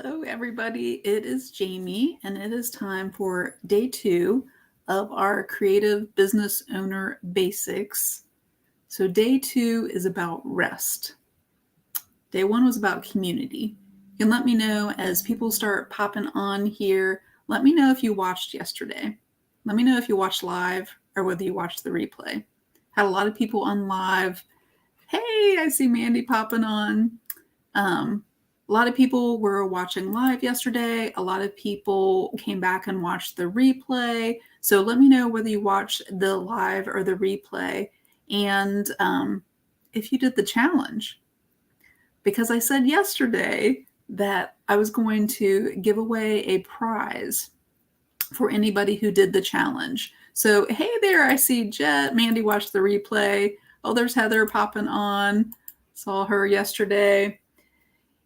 Hello, everybody. It is Jamie, and it is time for day 2 of our Creative Business Owner Basics. So, day 2 is about rest. Day 1 was about community. You can let me know as people start popping on here. Let me know if you watched yesterday. Let me know if you watched live or whether you watched the replay. Had a lot of people on live. Hey, I see Mandy popping on. A lot of people were watching live yesterday. A lot of people came back and watched the replay. So let me know whether you watched the live or the replay and if you did the challenge. Because I said yesterday that I was going to give away a prize for anybody who did the challenge. So, hey there, I see Jet. Mandy watched the replay. Oh, there's Heather popping on. Saw her yesterday.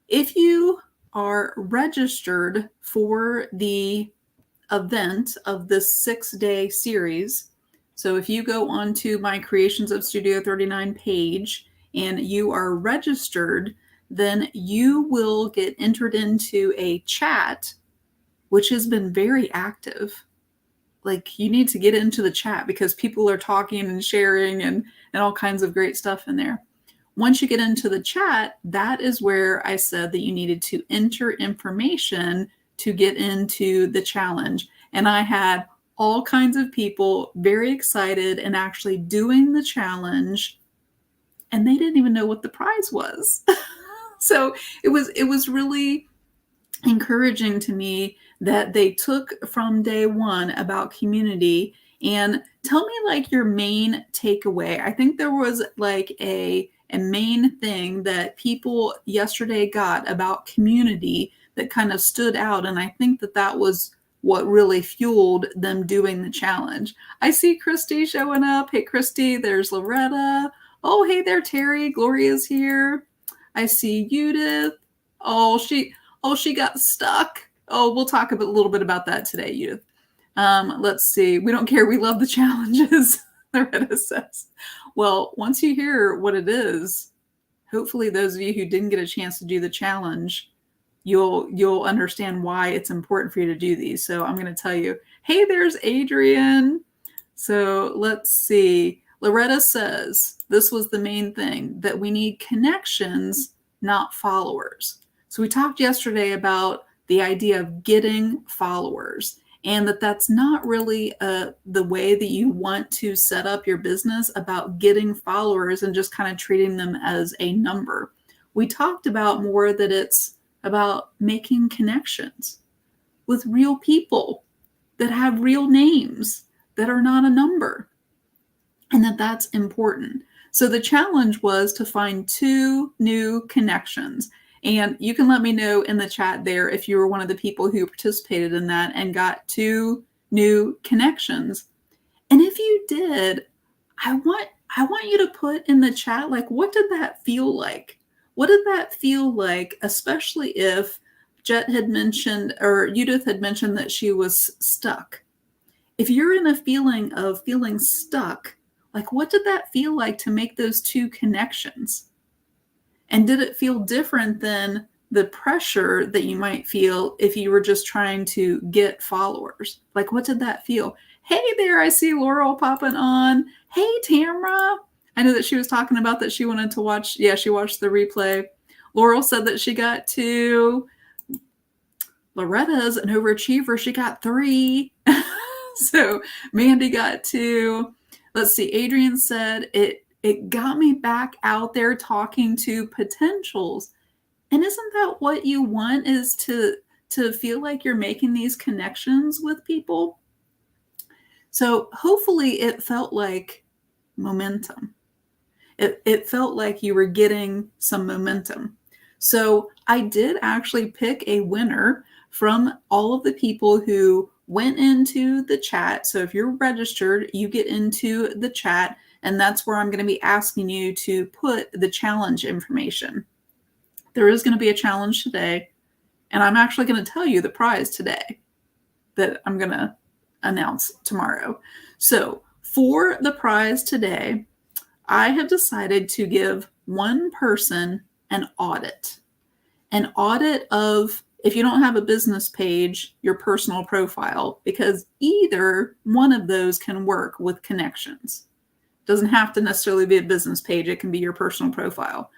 If you are registered for the event of this 6-day series, so if you go onto my Creations of Studio 39 page and you are registered, then you will get entered into a chat, which has been very active. Like, you need to get into the chat because people are talking and sharing and all kinds of great stuff in there. Once you get into the chat, that is where I said that you needed to enter information to get into the challenge. And I had all kinds of people very excited and actually doing the challenge, and they didn't even know what the prize was. So it was really encouraging to me that they took from day 1 about community. And tell me like your main takeaway. I think there was like a main thing that people yesterday got about community that kind of stood out. And I think that was what really fueled them doing the challenge. I see Christy showing up. Hey, Christy, there's Loretta. Oh, hey there, Terry. Gloria's here. I see Judith. Oh, she got stuck. Oh, we'll talk a little bit about that today, Judith. Let's see. We don't care. We love the challenges, Loretta says. Well, once you hear what it is, hopefully those of you who didn't get a chance to do the challenge, you'll understand why it's important for you to do these. So I'm going to tell you, hey, there's Adrian. So let's see. Loretta says this was the main thing, that we need connections, not followers. So we talked yesterday about the idea of getting followers, and that's not really the way that you want to set up your business, about getting followers and just kind of treating them as a number. We talked about more that it's about making connections with real people that have real names, that are not a number, and that's important. So the challenge was to find 2 new connections. And you can let me know in the chat there if you were one of the people who participated in that and got 2 new connections. And if you did, I want you to put in the chat, like, what did that feel like? What did that feel like, especially if Jet had mentioned, or Judith had mentioned, that she was stuck. If you're in a feeling of feeling stuck, like, what did that feel like to make those 2 connections? And did it feel different than the pressure that you might feel if you were just trying to get followers? Like, what did that feel? Hey there, I see Laurel popping on. Hey, Tamra. I know that she was talking about that she wanted to watch. Yeah, she watched the replay. Laurel said that she got 2. Loretta's an overachiever. She got 3. So Mandy got 2. Let's see. Adrian said it got me back out there talking to potentials. And isn't that what you want, is to feel like you're making these connections with people? So hopefully it felt like momentum. It felt like you were getting some momentum. So I did actually pick a winner from all of the people who went into the chat. So if you're registered, you get into the chat, and that's where I'm going to be asking you to put the challenge information. There is going to be a challenge today, and I'm actually going to tell you the prize today that I'm going to announce tomorrow. So for the prize today, I have decided to give one person an audit of if you don't have a business page, your personal profile, because either one of those can work with connections. It doesn't have to necessarily be a business page, it can be your personal profile.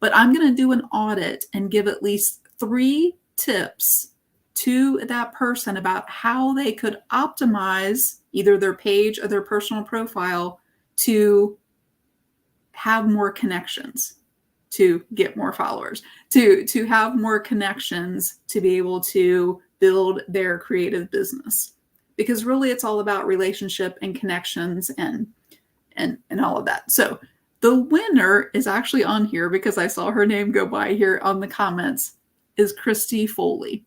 But I'm going to do an audit and give at least 3 tips to that person about how they could optimize either their page or their personal profile to have more connections, to get more followers, to have more connections, to be able to build their creative business. Because really it's all about relationship and connections and all of that. So the winner is actually on here because I saw her name go by here on the comments, is Christy Foley.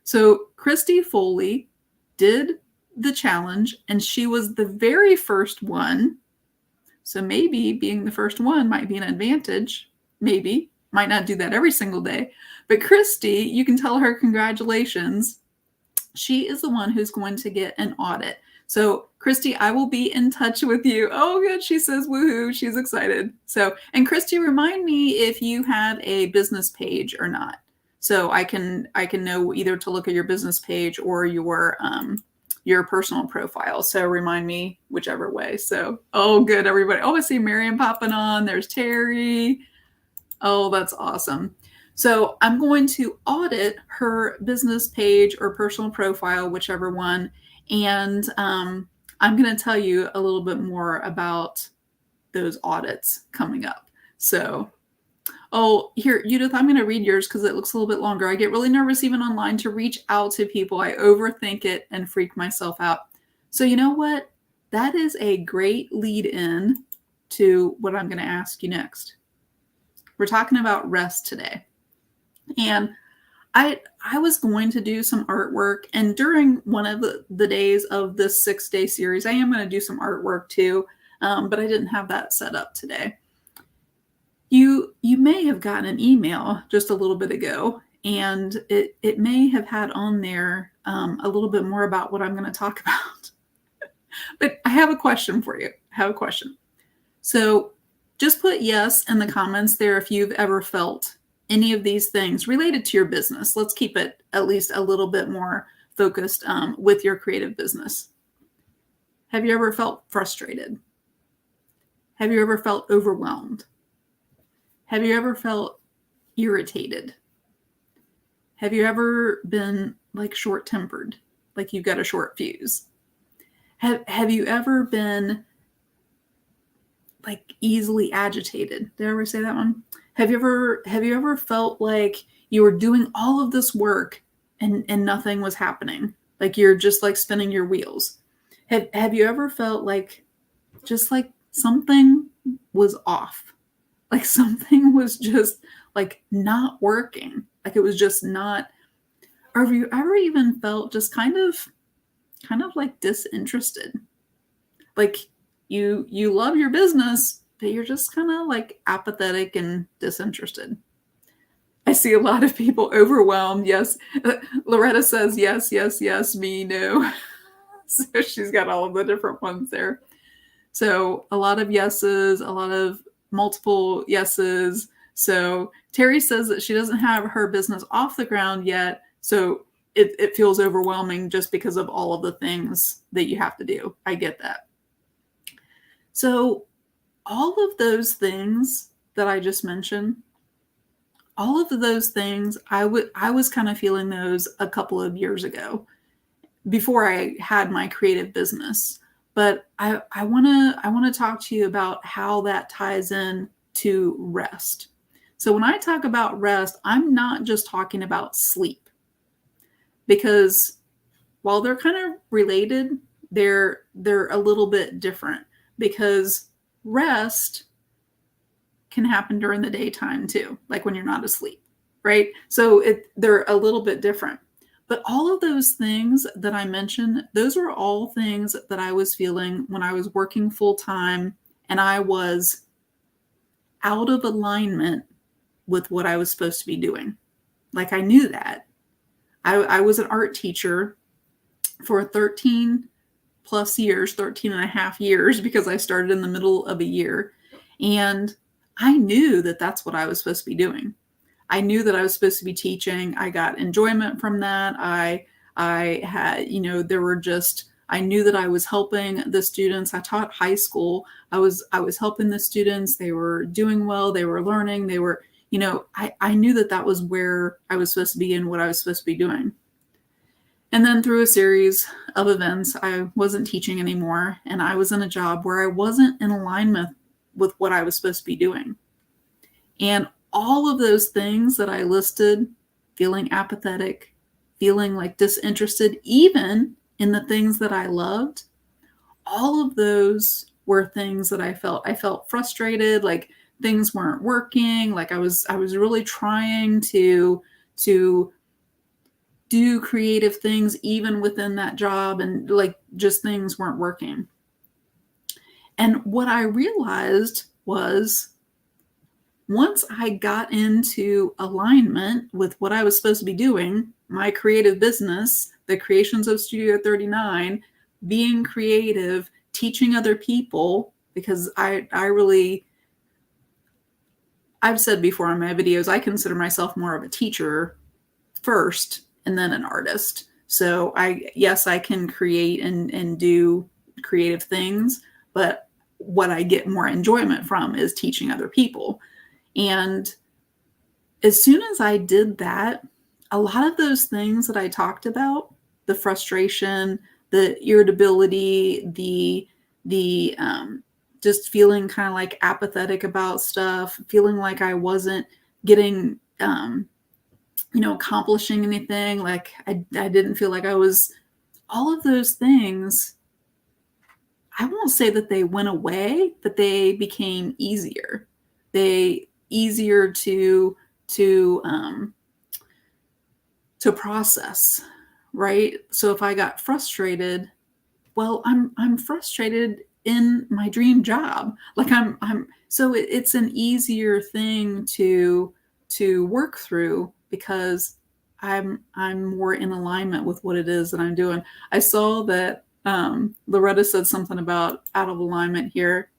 So Christy Foley did the challenge and she was the very first one. So maybe being the first one might be an advantage. Maybe. Might not do that every single day. But Christy, you can tell her congratulations. She is the one who's going to get an audit. So Christy, I will be in touch with you. Oh, good. She says, woohoo. She's excited. So, and Christy, remind me if you have a business page or not. So I can know either to look at your business page or your personal profile. So remind me whichever way. So, oh, good, everybody. Oh, I see Miriam popping on. There's Terry. Oh, that's awesome. So I'm going to audit her business page or personal profile, whichever one. And I'm going to tell you a little bit more about those audits coming up. So, oh, here, Judith, I'm going to read yours because it looks a little bit longer. I get really nervous even online to reach out to people. I overthink it and freak myself out. So you know what? That is a great lead in to what I'm going to ask you next. We're talking about rest today. And I was going to do some artwork, and during one of the days of this 6-day series, I am going to do some artwork too, but I didn't have that set up today. You may have gotten an email just a little bit ago, and it may have had on there a little bit more about what I'm going to talk about. But I have a question for you. I have a question. So just put yes in the comments there if you've ever felt any of these things related to your business. Let's keep it at least a little bit more focused with your creative business. Have you ever felt frustrated? Have you ever felt overwhelmed? Have you ever felt irritated? Have you ever been like short-tempered, like you've got a short fuse? Have you ever been like easily agitated? Did I ever say that one? Have you ever felt like you were doing all of this work and nothing was happening? Like you're just like spinning your wheels. Have you ever felt like just like something was off? Like something was just like not working. Like it was just not. Or have you ever even felt just kind of like disinterested? Like you love your business, but you're just kind of like apathetic and disinterested. I see a lot of people overwhelmed. Yes. Loretta says yes, yes, yes, me, no. So she's got all of the different ones there. So a lot of yeses, a lot of multiple yeses. So Terry says that she doesn't have her business off the ground yet. So it feels overwhelming just because of all of the things that you have to do. I get that. So all of those things that I just mentioned, all of those things, I was kind of feeling those a couple of years ago before I had my creative business. But I want to talk to you about how that ties in to rest. So when I talk about rest, I'm not just talking about sleep, because while they're kind of related, they're a little bit different, because rest can happen during the daytime too, like when you're not asleep, right? So they're a little bit different. But all of those things that I mentioned, those are all things that I was feeling when I was working full time and I was out of alignment with what I was supposed to be doing. Like I knew that. I was an art teacher for 13 plus years, 13 and a half years, because I started in the middle of a year. And I knew that that's what I was supposed to be doing. I knew that I was supposed to be teaching. I got enjoyment from that. I had, there were just, I knew that I was helping the students. I taught high school. I was helping the students. They were doing well. They were learning. They were, I knew that that was where I was supposed to be and what I was supposed to be doing. And then through a series of events, I wasn't teaching anymore. And I was in a job where I wasn't in alignment with what I was supposed to be doing. And all of those things that I listed, feeling apathetic, feeling like disinterested, even in the things that I loved, all of those were things that I felt frustrated, like things weren't working, like I was really trying to do creative things even within that job, and like just things weren't working. And what I realized was, once I got into alignment with what I was supposed to be doing, my creative business, the creations of Studio 39, being creative, teaching other people, because I've said before in my videos, I consider myself more of a teacher first and then an artist. So yes, I can create and do creative things, but what I get more enjoyment from is teaching other people. And as soon as I did that, a lot of those things that I talked about, the frustration, the irritability, the just feeling kind of like apathetic about stuff, feeling like I wasn't getting, accomplishing anything, like I didn't feel like I was, all of those things, I won't say that they went away, but they became easier. Easier to process, right? So if I got frustrated, well, I'm frustrated in my dream job. Like so it's an easier thing to work through because I'm more in alignment with what it is that I'm doing. I saw that Loretta said something about out of alignment here.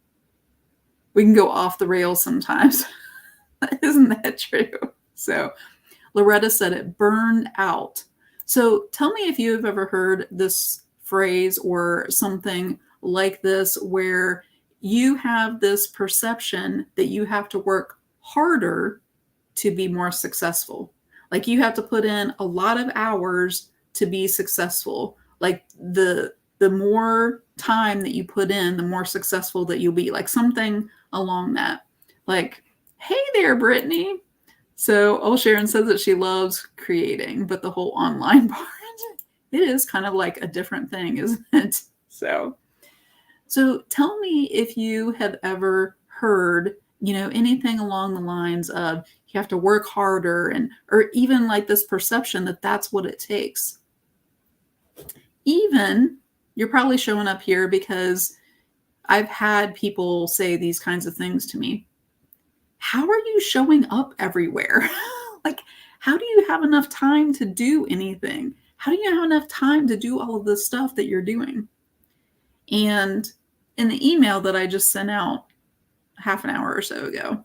We can go off the rails sometimes. Isn't that true? So Loretta said it burned out. So tell me if you have ever heard this phrase or something like this, where you have this perception that you have to work harder to be more successful. Like you have to put in a lot of hours to be successful. Like the more time that you put in, the more successful that you'll be. Like something along that. Like, hey there, Brittany. So Sharon says that she loves creating, but the whole online part, it is kind of like a different thing, isn't it? So tell me if you have ever heard, anything along the lines of you have to work harder, or even like this perception that that's what it takes. Even you're probably showing up here because I've had people say these kinds of things to me. How are you showing up everywhere? Like, how do you have enough time to do anything? How do you have enough time to do all of this stuff that you're doing? And in the email that I just sent out half an hour or so ago,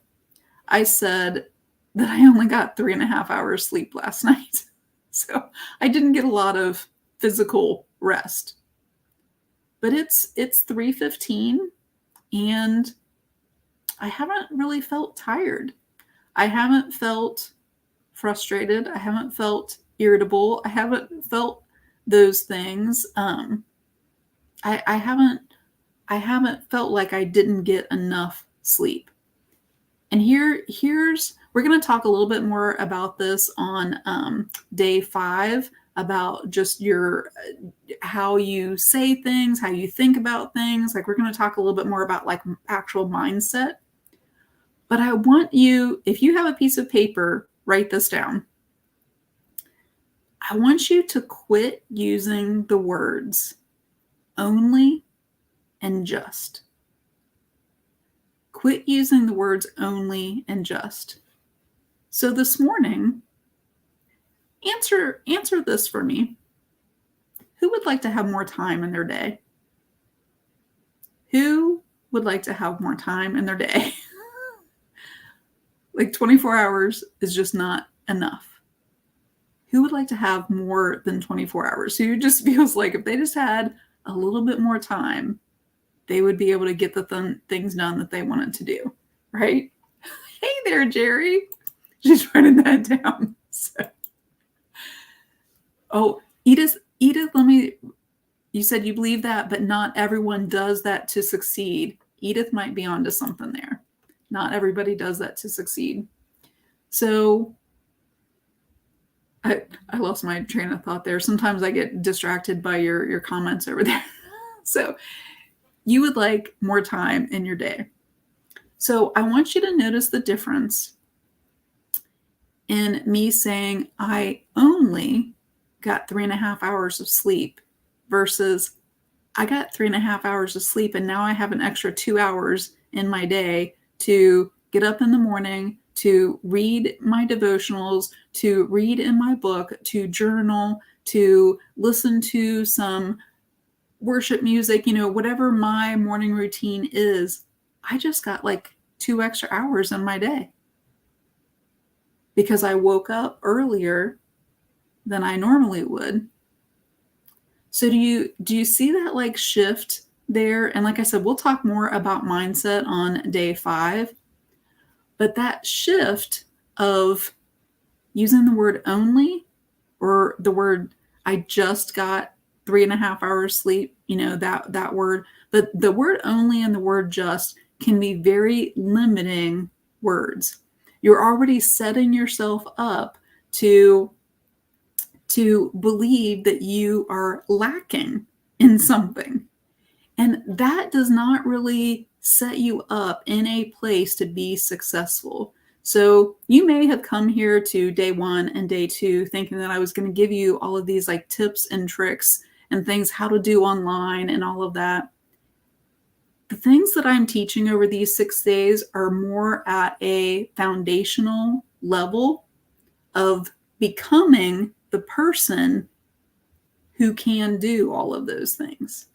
I said that I only got 3.5 hours sleep last night. So I didn't get a lot of physical rest. But it's 3:15 and I haven't really felt tired. I haven't felt frustrated. I haven't felt irritable. I haven't felt those things. I haven't felt like I didn't get enough sleep. And we're going to talk a little bit more about this on day 5, about just how you say things, how you think about things. Like we're going to talk a little bit more about like actual mindset. But I want you, if you have a piece of paper, write this down. I want you to quit using the words only and just. Quit using the words only and just. So this morning, answer this for me. Who would like to have more time in their day? Who would like to have more time in their day? Like 24 hours is just not enough. Who would like to have more than 24 hours? Who just feels like if they just had a little bit more time, they would be able to get the things done that they wanted to do, right? Hey there, Jerry. She's writing that down. So. Oh, Edith, you said you believe that, but not everyone does that to succeed. Edith might be onto something there. Not everybody does that to succeed. So I lost my train of thought there. Sometimes I get distracted by your comments over there. So you would like more time in your day. So I want you to notice the difference in me saying I only got 3.5 hours of sleep versus I got 3.5 hours of sleep and now I have an extra 2 hours in my day to get up in the morning, to read my devotionals, to read in my book, to journal, to listen to some worship music, whatever my morning routine is. I just got like 2 extra hours in my day because I woke up earlier than I normally would. So do you see that like shift there? And like I said, we'll talk more about mindset on day 5. But that shift of using the word only or the word I just got 3.5 hours sleep, that word. But the word only and the word just can be very limiting words. You're already setting yourself up to believe that you are lacking in something. And that does not really set you up in a place to be successful. So you may have come here to day 1 and day 2 thinking that I was going to give you all of these like tips and tricks and things how to do online and all of that. The things that I'm teaching over these 6 days are more at a foundational level of becoming the person who can do all of those things.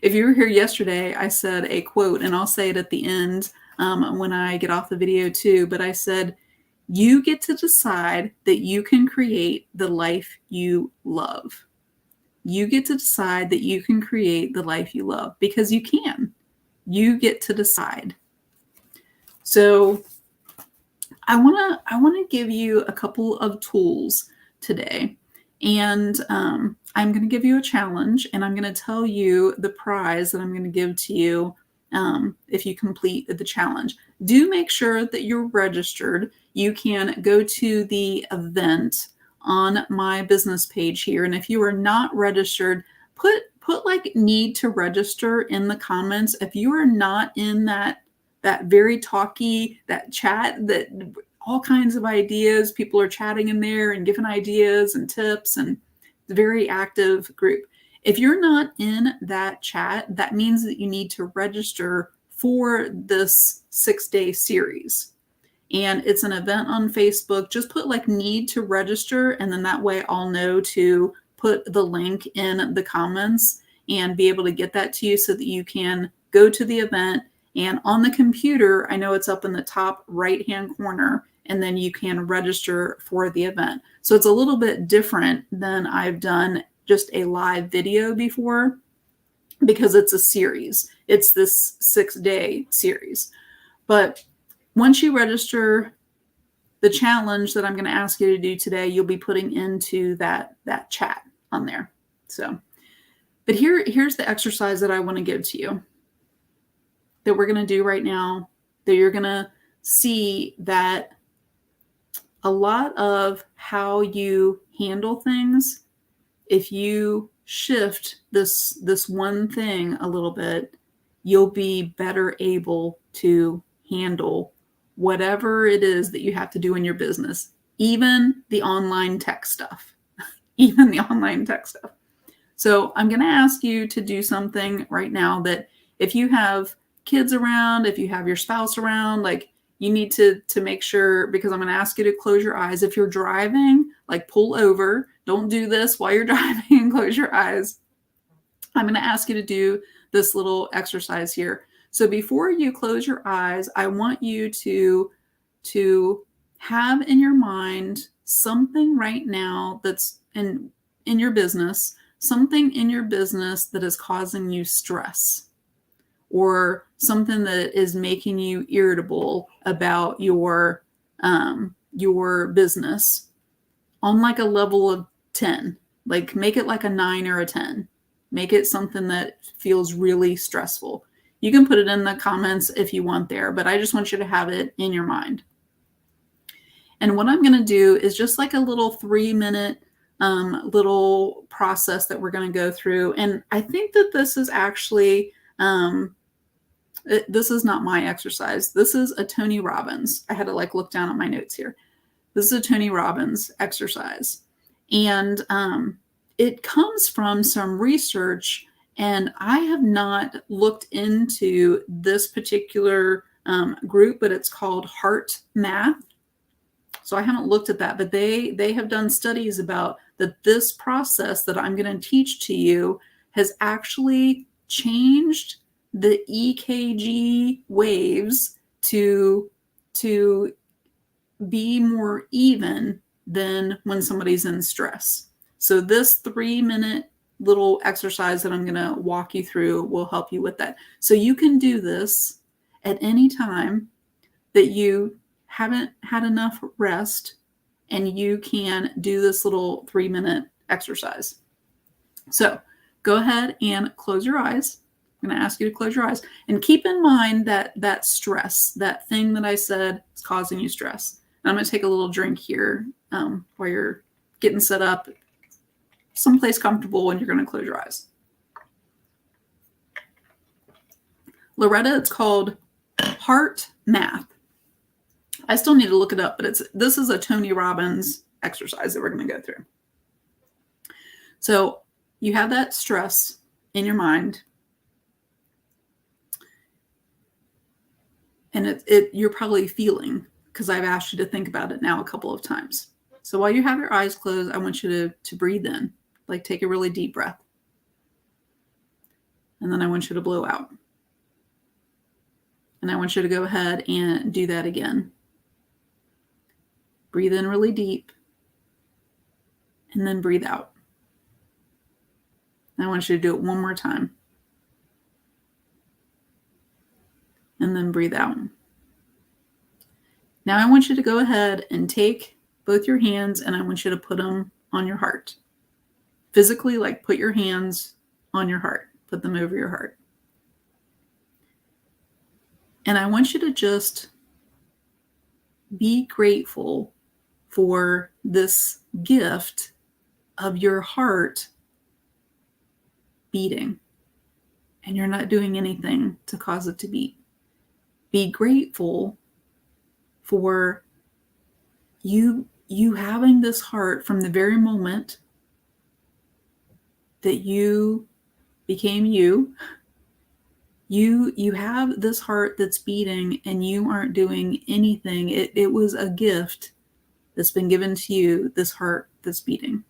If you were here yesterday, I said a quote, and I'll say it at the end when I get off the video too, but I said, you get to decide that you can create the life you love. You get to decide that you can create the life you love because you can. You get to decide. So I want to give you a couple of tools today. And I'm going to give you a challenge, and I'm going to tell you the prize that I'm going to give to you if you complete the challenge. Do make sure that you're registered. You can go to the event on my business page here. And if you are not registered, put like need to register in the comments. If you are not in that very talky, that chat, that all kinds of ideas, people are chatting in there and giving ideas and tips, and it's a very active group. If you're not in that chat, that means that you need to register for this 6-day series. And it's an event on Facebook. Just put like need to register, and then that way I'll know to put the link in the comments and be able to get that to you so that you can go to the event. And on the computer, I know it's up in the top right-hand corner, and then you can register for the event. So it's a little bit different than I've done just a live video before because it's a series. It's this 6-day series. But once you register, the challenge that I'm going to ask you to do today, you'll be putting into that chat on there. So, but here's the exercise that I want to give to you that we're going to do right now, that you're going to see that a lot of how you handle things, if you shift this one thing a little bit, you'll be better able to handle whatever it is that you have to do in your business, even the online tech stuff, even the online tech stuff. So I'm going to ask you to do something right now that if you have kids around, if you have your spouse around, like you need to make sure, because I'm going to ask you to close your eyes. If you're driving, like pull over. Don't do this while you're driving and close your eyes. I'm going to ask you to do this little exercise here. So before you close your eyes, I want you to have in your mind something right now that's in your business, something in your business that is causing you stress, or something that is making you irritable about your business, on like a level of 10. Like make it like a 9 or a 10. Make it something that feels really stressful. You can put it in the comments if you want there, but I just want you to have it in your mind. And what I'm going to do is just like a little 3-minute little process that we're going to go through. And I think that this is actually, this is not my exercise. This is a Tony Robbins. I had to like look down at my notes here. This is a Tony Robbins exercise. And it comes from some research, and I have not looked into this particular group, but it's called Heart Math. So I haven't looked at that, but they have done studies about that this process that I'm going to teach to you has actually changed the EKG waves to be more even than when somebody's in stress. So this 3-minute little exercise that I'm going to walk you through will help you with that. So you can do this at any time that you haven't had enough rest, and you can do this little 3-minute exercise. So go ahead and close your eyes. I'm going to ask you to close your eyes and keep in mind that stress, that thing that I said is causing you stress. And I'm going to take a little drink here while you're getting set up someplace comfortable, and you're going to close your eyes. Loretta, it's called Heart Math. I still need to look it up, but this is a Tony Robbins exercise that we're going to go through. So you have that stress in your mind, and you're probably feeling, because I've asked you to think about it now a couple of times. So while you have your eyes closed, I want you to breathe in, like take a really deep breath. And then I want you to blow out. And I want you to go ahead and do that again. Breathe in really deep, and then breathe out. I want you to do it one more time. And then breathe out. Now I want you to go ahead and take both your hands, and I want you to put them on your heart. Physically, like put your hands on your heart. Put them over your heart. And I want you to just be grateful for this gift of your heart beating, and you're not doing anything to cause it to beat. Be grateful for you having this heart from the very moment that you became you. You have this heart that's beating, and you aren't doing anything. It was a gift that's been given to you, this heart that's beating.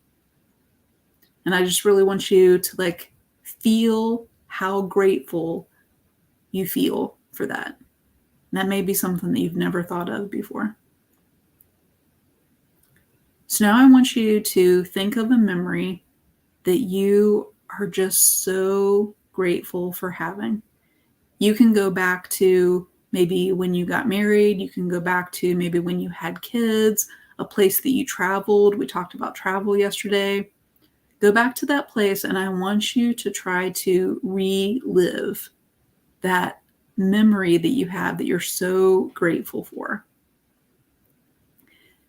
And I just really want you to like feel how grateful you feel for that. And that may be something that you've never thought of before. So now I want you to think of a memory that you are just so grateful for having. You can go back to maybe when you got married. You can go back to maybe when you had kids, a place that you traveled. We talked about travel yesterday. Go back to that place, and I want you to try to relive that memory that you have that you're so grateful for.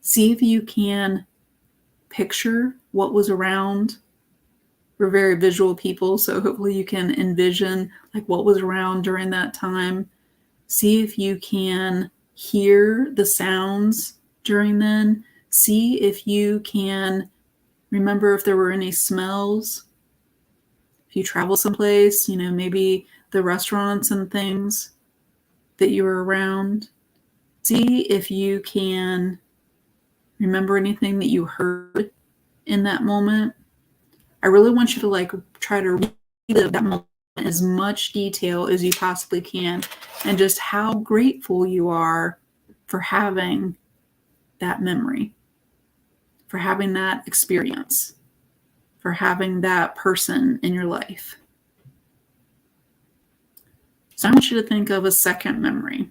See if you can picture what was around. We're very visual people, so hopefully you can envision like what was around during that time. See if you can hear the sounds during then. See if you can remember if there were any smells. If you travel someplace, maybe the restaurants and things that you were around. See if you can remember anything that you heard in that moment. I really want you to like try to relive that moment as much detail as you possibly can, and just how grateful you are for having that memory, for having that experience, for having that person in your life. So I want you to think of a second memory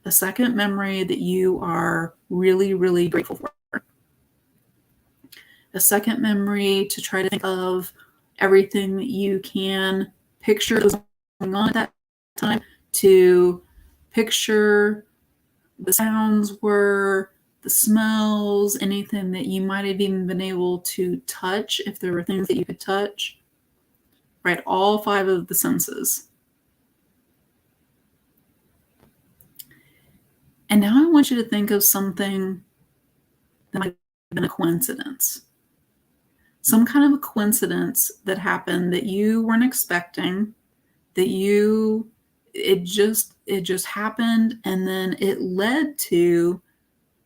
that you are really, really grateful for. A second memory to try to think of everything that you can picture that was going on at that time, to picture the sounds were, the smells, anything that you might have even been able to touch if there were things that you could touch, right? All 5 of the senses. And now I want you to think of something that might have been a coincidence. Some kind of a coincidence that happened that you weren't expecting, it just happened, and then it led to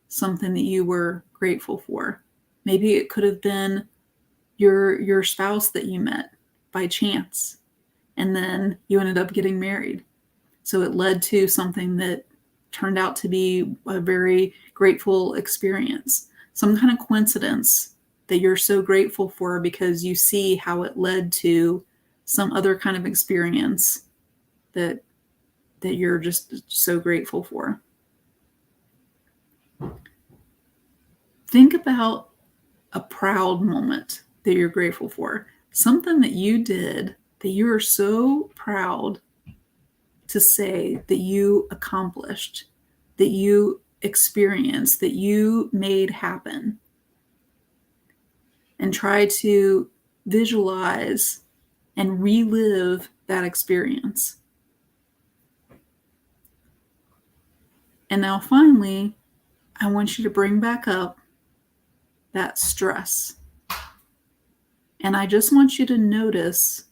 something that you were grateful for. Maybe it could have been your spouse that you met by chance, and then you ended up getting married. So it led to something that turned out to be a very grateful experience. Some kind of coincidence that you're so grateful for because you see how it led to some other kind of experience that you're just so grateful for. Think about a proud moment that you're grateful for. Something that you did that you are so proud to say that you accomplished, that you experienced, that you made happen. And try to visualize and relive that experience. And now finally, I want you to bring back up that stress. And I just want you to notice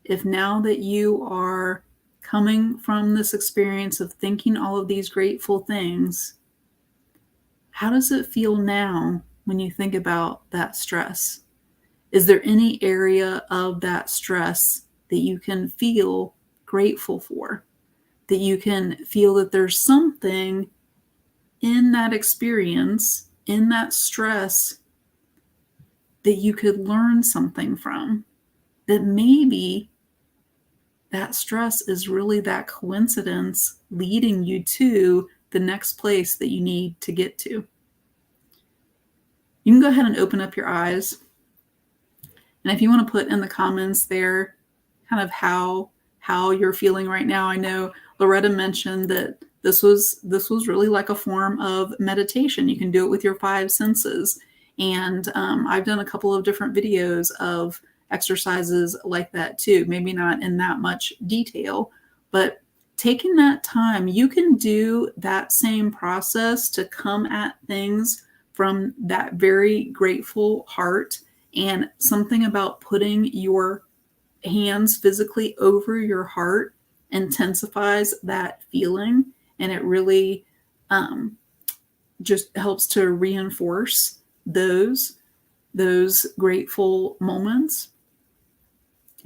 if now that you are coming from this experience of thinking all of these grateful things, how does it feel now when you think about that stress? Is there any area of that stress that you can feel grateful for? That you can feel that there's something in that experience, in that stress, that you could learn something from? That maybe that stress is really that coincidence leading you to the next place that you need to get to. You can go ahead and open up your eyes. And if you want to put in the comments there kind of how you're feeling right now. I know Loretta mentioned that this was really like a form of meditation. You can do it with your 5 senses. And I've done a couple of different videos of exercises like that too. Maybe not in that much detail, but taking that time, you can do that same process to come at things from that very grateful heart. And something about putting your hands physically over your heart intensifies that feeling, and it really just helps to reinforce those grateful moments.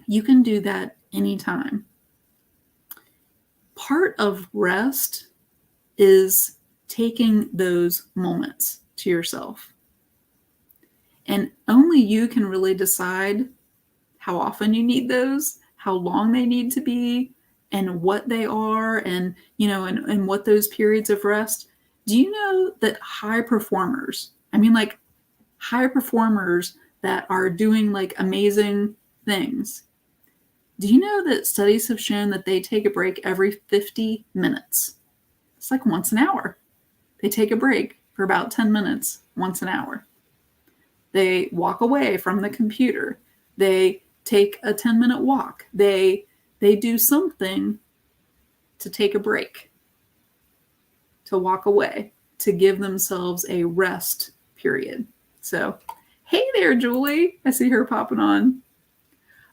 You can do that anytime. Part of rest is taking those moments to yourself. And only you can really decide how often you need those, how long they need to be, and what they are, and and what those periods of rest. Do you know that high performers that are doing like amazing things, do you know that studies have shown that they take a break every 50 minutes? It's like once an hour. They take a break for about 10 minutes once an hour. They walk away from the computer. They take a 10-minute walk. They do something to take a break, to walk away, to give themselves a rest period. So, hey there, Julie. I see her popping on.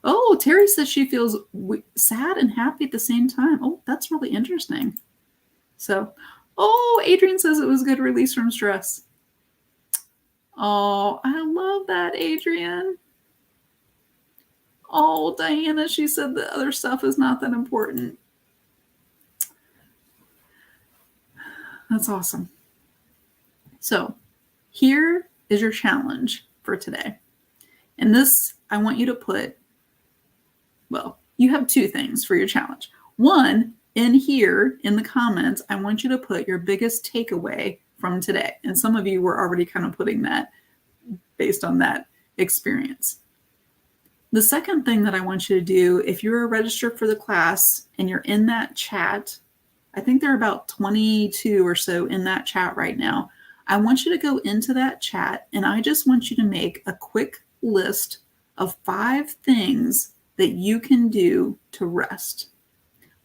Oh, Terry says she feels sad and happy at the same time. Oh, that's really interesting. So, oh, Adrian says it was a good release from stress. Oh, I love that, Adrian. Oh, Diana, she said the other stuff is not that important. That's awesome. So here is your challenge for today. And this, I want you to put, well, you have two things for your challenge. One, in here in the comments, I want you to put your biggest takeaway from today. And some of you were already kind of putting that based on that experience. The second thing that I want you to do, if you're registered for the class and you're in that chat, I think there are about 22 or so in that chat right now. I want you to go into that chat and I just want you to make a quick list of 5 things that you can do to rest.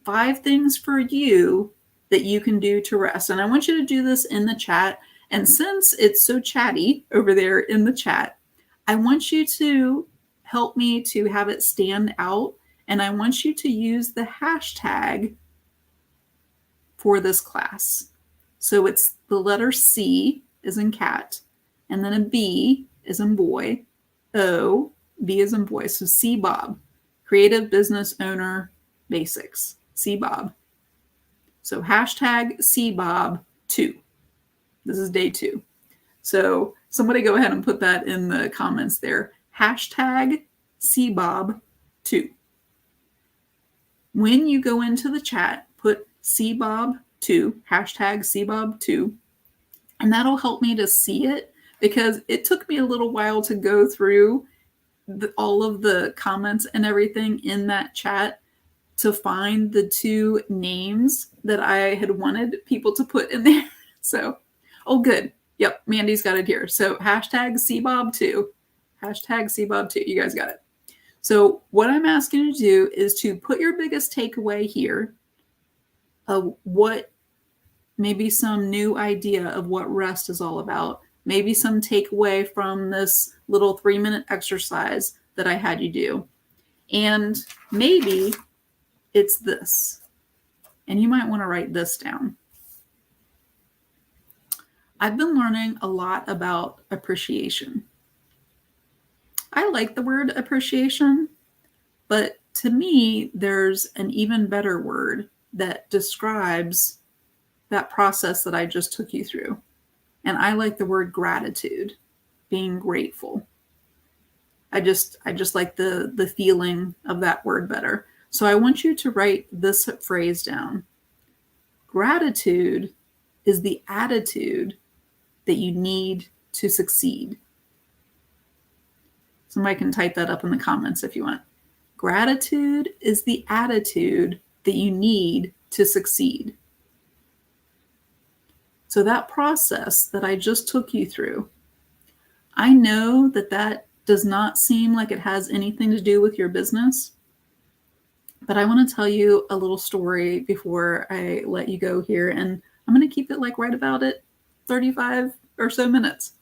5 things for you that you can do to rest. And I want you to do this in the chat. And since it's so chatty over there in the chat, I want you to help me to have it stand out. And I want you to use the hashtag for this class. So it's the letter C as in cat, and then a B as in boy, O, B as in boy. So CBOB, Creative Business Owner Basics, CBOB. So hashtag CBOB2. This is day 2. So somebody go ahead and put that in the comments there. Hashtag CBOB2. When you go into the chat, put CBOB2, hashtag CBOB2, and that'll help me to see it because it took me a little while to go through all of the comments and everything in that chat to find the 2 names that I had wanted people to put in there. So, oh, good. Yep, Mandy's got it here. So hashtag CBOB2, hashtag CBOB2. You guys got it. So what I'm asking you to do is to put your biggest takeaway here of what maybe some new idea of what rest is all about, maybe some takeaway from this little 3-minute exercise that I had you do. And maybe it's this. And you might want to write this down. I've been learning a lot about appreciation. I like the word appreciation, but to me, there's an even better word that describes that process that I just took you through. And I like the word gratitude, being grateful. I just like the feeling of that word better. So I want you to write this phrase down. Gratitude is the attitude that you need to succeed. Somebody can type that up in the comments if you want. Gratitude is the attitude that you need to succeed. So that process that I just took you through, I know that that does not seem like it has anything to do with your business, but I want to tell you a little story before I let you go here, and I'm going to keep it like right about it 35 or so minutes.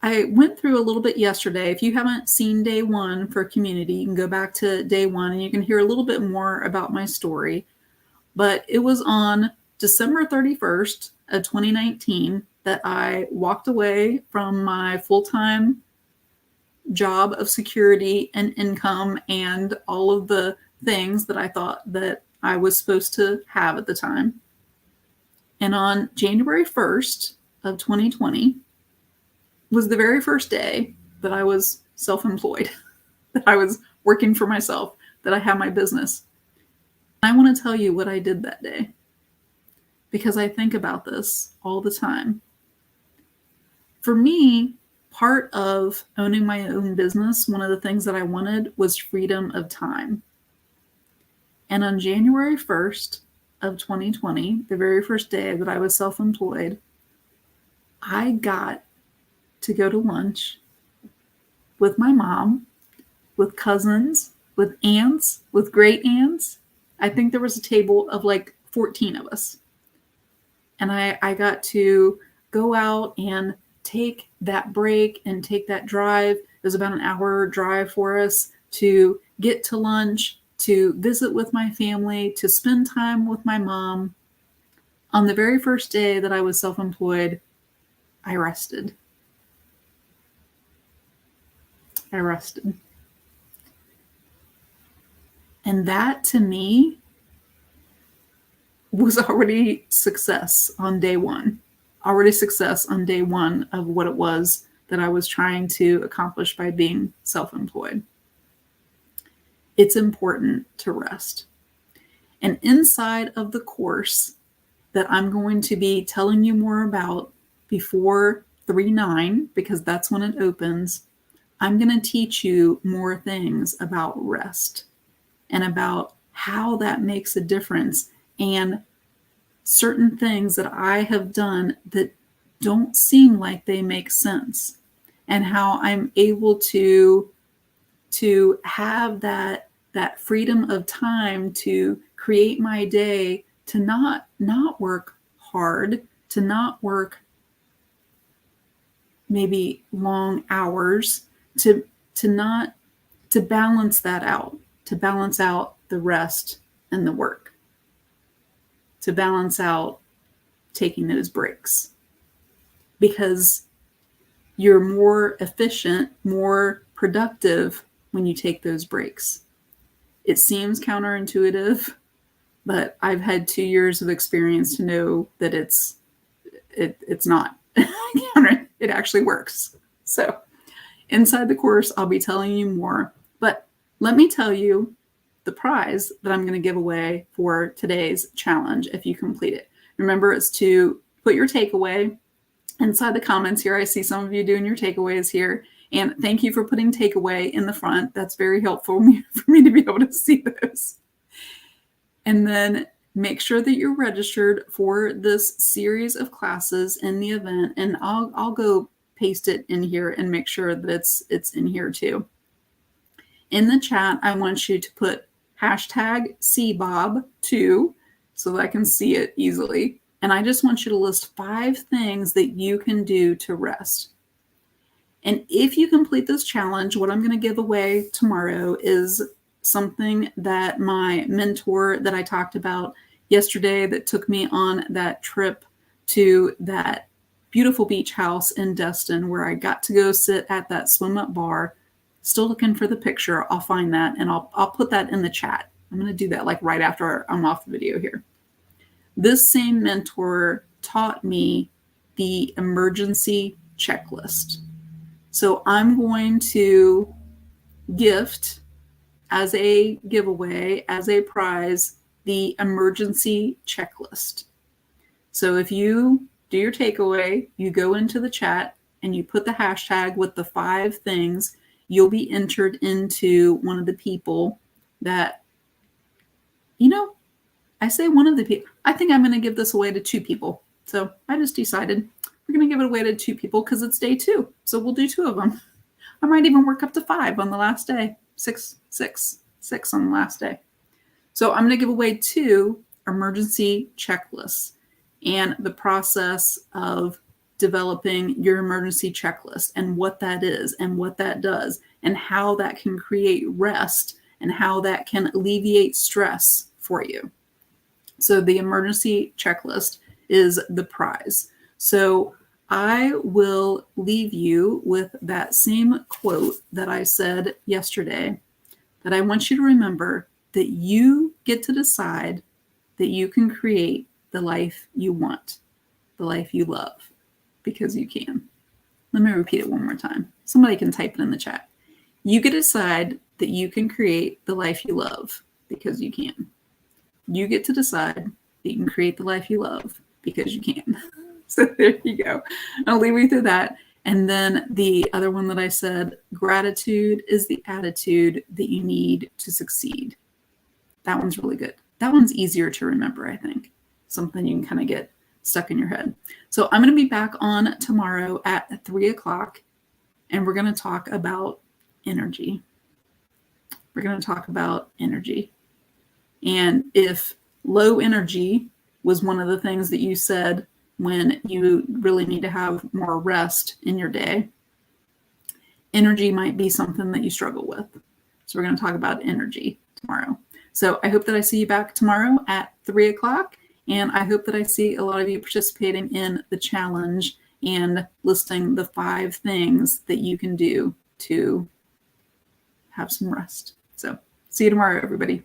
I went through a little bit yesterday. If you haven't seen day 1 for community, you can go back to day 1 and you can hear a little bit more about my story. But it was on December 31st of 2019 that I walked away from my full-time job of security and income and all of the things that I thought that I was supposed to have at the time. And on January 1st of 2020 was the very first day that I was self-employed, that I was working for myself, that I had my business. I want to tell you what I did that day because I think about this all the time. For me, part of owning my own business, one of the things that I wanted was freedom of time. And on January 1st of 2020, the very first day that I was self-employed, I got to go to lunch with my mom, with cousins, with aunts, with great aunts. I think there was a table of like 14 of us. And I got to go out and take that break and take that drive. It was about an hour drive for us to get to lunch, to visit with my family, to spend time with my mom. On the very first day that I was self-employed, I rested. And that to me was already success on day one, already success on day one of what it was that I was trying to accomplish by being self-employed. It's important to rest. And inside of the course that I'm going to be telling you more about before 3/9, because that's when it opens, I'm going to teach you more things about rest and about how that makes a difference, and certain things that I have done that don't seem like they make sense, and how I'm able to have that freedom of time to create my day, to not work hard, to not work maybe long hours, to not to balance that out, to balance out the rest and the work, to balance out taking those breaks, because you're more efficient, more productive when you take those breaks. It seems counterintuitive, but I've had 2 years of experience to know that it's not. It actually works. So inside the course, I'll be telling you more, but let me tell you the prize that I'm going to give away for today's challenge if you complete it. Remember, it's to put your takeaway inside the comments here. I see some of you doing your takeaways here. And thank you for putting takeaway in the front. That's very helpful for me to be able to see those. And then make sure that you're registered for this series of classes in the event. And I'll go paste it in here and make sure that it's in here too. In the chat, I want you to put hashtag CBOB2 so that I can see it easily. And I just want you to list 5 things that you can do to rest. And if you complete this challenge, what I'm going to give away tomorrow is something that my mentor that I talked about yesterday, that took me on that trip to that beautiful beach house in Destin, where I got to go sit at that swim up bar. Still looking for the picture. I'll find that and I'll put that in the chat. I'm going to do that like right after I'm off the video here. This same mentor taught me the emergency checklist. So I'm going to gift as a giveaway, as a prize, the emergency checklist. So if you do your takeaway, you go into the chat and you put the hashtag with the 5 things, you'll be entered into one of the people that, I say one of the people. I think I'm going to give this away to 2 people. So I just decided we're going to give it away to 2 people because it's day 2. So we'll do 2 of them. I might even work up to 5 on the last day. 6 on the last day. So I'm going to give away 2 emergency checklists and the process of developing your emergency checklist and what that is and what that does and how that can create rest and how that can alleviate stress for you. So the emergency checklist is the prize. So I will leave you with that same quote that I said yesterday, that I want you to remember that you get to decide that you can create the life you want, the life you love, because you can. Let me repeat it one more time. Somebody can type it in the chat. You get to decide that you can create the life you love because you can. You get to decide that you can create the life you love because you can. So there you go. I'll leave you through that. And then the other one that I said, gratitude is the attitude that you need to succeed. That one's really good. That one's easier to remember, I think. Something you can kind of get stuck in your head. So I'm going to be back on tomorrow at 3 o'clock, and we're going to talk about energy. We're going to talk about energy. And if low energy was one of the things that you said when you really need to have more rest in your day, energy might be something that you struggle with. So we're going to talk about energy tomorrow. So I hope that I see you back tomorrow at 3 o'clock. And I hope that I see a lot of you participating in the challenge and listing the 5 things that you can do to have some rest. So see you tomorrow, everybody.